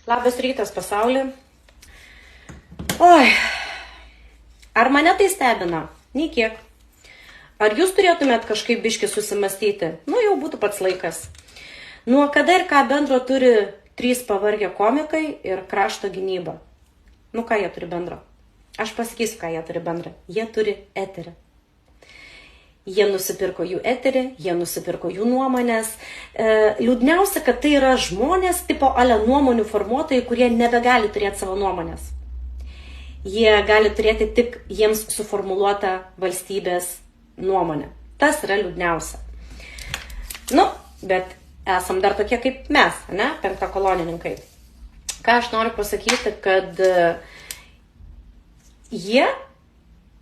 Labas rytas, pasaulį. Oi, ar mane tai stebina? Nei kiek. Ar jūs turėtumėt kažkaip biški susimastyti? Nu, jau būtų pats laikas. Nuo kada ir ką bendro turi 3 pavargę komikai ir krašto gynyba? Nu, ką jie turi bendro? Aš pasakysiu, ką jie turi bendro. Jie turi eterį. Jie nusipirko jų eterį, jie nusipirko jų nuomonės. Liūdniausia, kad tai yra žmonės tipo ale nuomonių formuotojai, kurie nebegali turėti savo nuomonės. Jie gali turėti tik jiems suformuluotą valstybės nuomonę. Tas yra liūdniausia. Nu, bet esam dar tokie kaip mes, ne? Penktakolonininkai. Ką aš noriu pasakyti, kad jie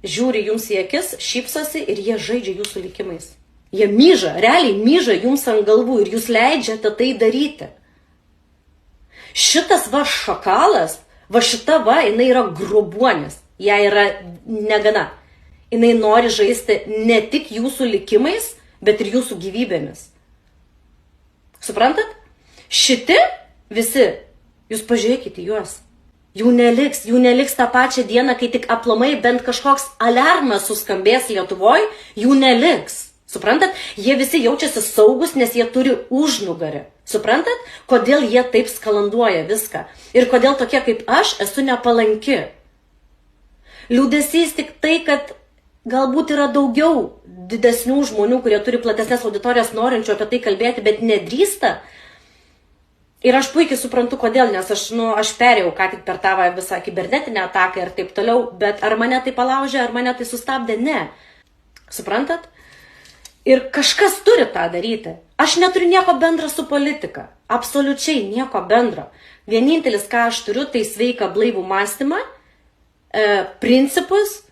žiūri jums į akis, šypsosi ir jie žaidžia jūsų likimais. Jie myža, realiai myža jums ant galvų ir jūs leidžiate tai daryti. Šitas va šakalas, va šita va, jinai yra grobuonis. Jai yra negana. Jinai nori žaisti ne tik jūsų likimais, bet ir jūsų gyvybėmis. Suprantat? Šiti visi, jūs pažiūrėkite juos. Jų neliks tą pačią dieną, kai tik aplamai bent kažkoks aliarmas suskambės Lietuvoj, jų neliks. Suprantat? Jie visi jaučiasi saugus, nes jie turi užnugarį. Suprantat? Kodėl jie taip skalanduoja viską? Ir kodėl tokie kaip aš esu nepalanki? Liūdesys tik tai, kad galbūt yra daugiau didesnių žmonių, kurie turi platesnės auditorijas norinčių apie tai kalbėti, bet nedrįsta. Ir aš puikiai suprantu, kodėl, nes aš perėjau ką tik per tą visą kibernetinę ataką ir taip toliau, bet ar mane tai palaužė, ar mane tai sustabdė? Ne. Suprantat? Ir kažkas turi tą daryti. Aš neturiu nieko bendro su politika. Absoliučiai nieko bendro. Vienintelis, ką aš turiu, tai sveiką blaivų mąstymą, principus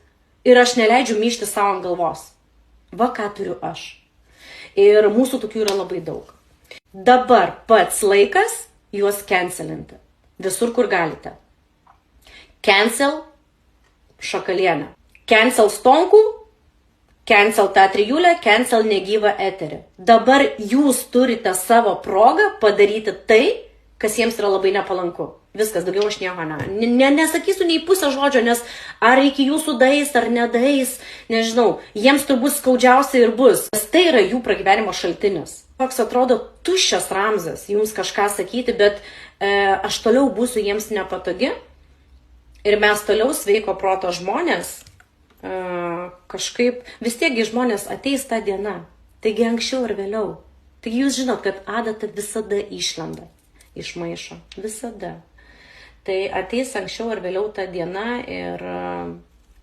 ir aš neleidžiu myšti savo ant galvos. Va ką turiu aš. Ir mūsų tokių yra labai daug. Dabar pats laikas juos cancelinti. Visur, kur galite. Cancel Šakalienę. Cancel Stonkų, cancel tą trijulę, cancel negyvą eterį. Dabar jūs turite savo progą padaryti tai, kas jiems yra labai nepalanku. Viskas, daugiau aš nieko nesakysiu nei pusę žodžio, nes ar iki jūsų daeis ar nedaeis, nežinau, jiems turbūt skaudžiausia ir bus. Nes tai yra jų pragyvenimo šaltinis. Toks atrodo tuščias ramzas jums kažką sakyti, bet aš toliau būsiu jiems nepatogi ir mes toliau sveiko proto žmonės kažkaip, vis tiekgi žmonės ateis tą dieną, taigi anksčiau ir vėliau. Taigi jūs žinot, kad adata visada išlenda iš maišo, visada. Tai ateis anksčiau ir vėliau tą dieną ir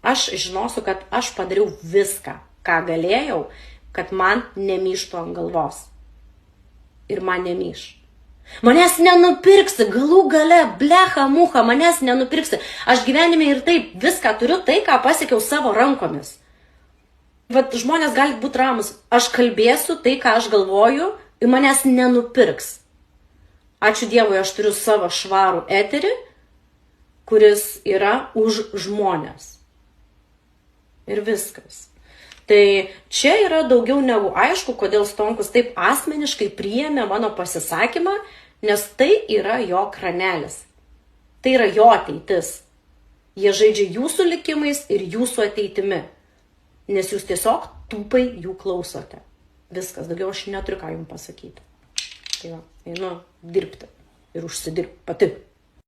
aš žinosiu, kad aš padariau viską, ką galėjau, kad man nemyštų ant galvos. Ir man nemyš. Manęs nenupirksi, galų gale, blecha, mucha, manęs nenupirksi. Aš gyvenime ir taip viską turiu, tai, ką pasiekiau savo rankomis. Vat žmonės gali būti ramus. Aš kalbėsiu tai, ką aš galvoju, ir manęs nenupirks. Ačiū Dievui, aš turiu savo švarų eterį, kuris yra už žmonės. Ir viskas. Tai čia yra daugiau negu aišku, kodėl Stonkus taip asmeniškai priėmė mano pasisakymą, nes tai yra jo kranelis. Tai yra jo ateitis. Jie žaidžia jūsų likimais ir jūsų ateitimi, nes jūs tiesiog tūpai jų klausote. Viskas, daugiau aš neturiu ką jums pasakyti. Tai va, einu dirbti ir užsidirbti pati.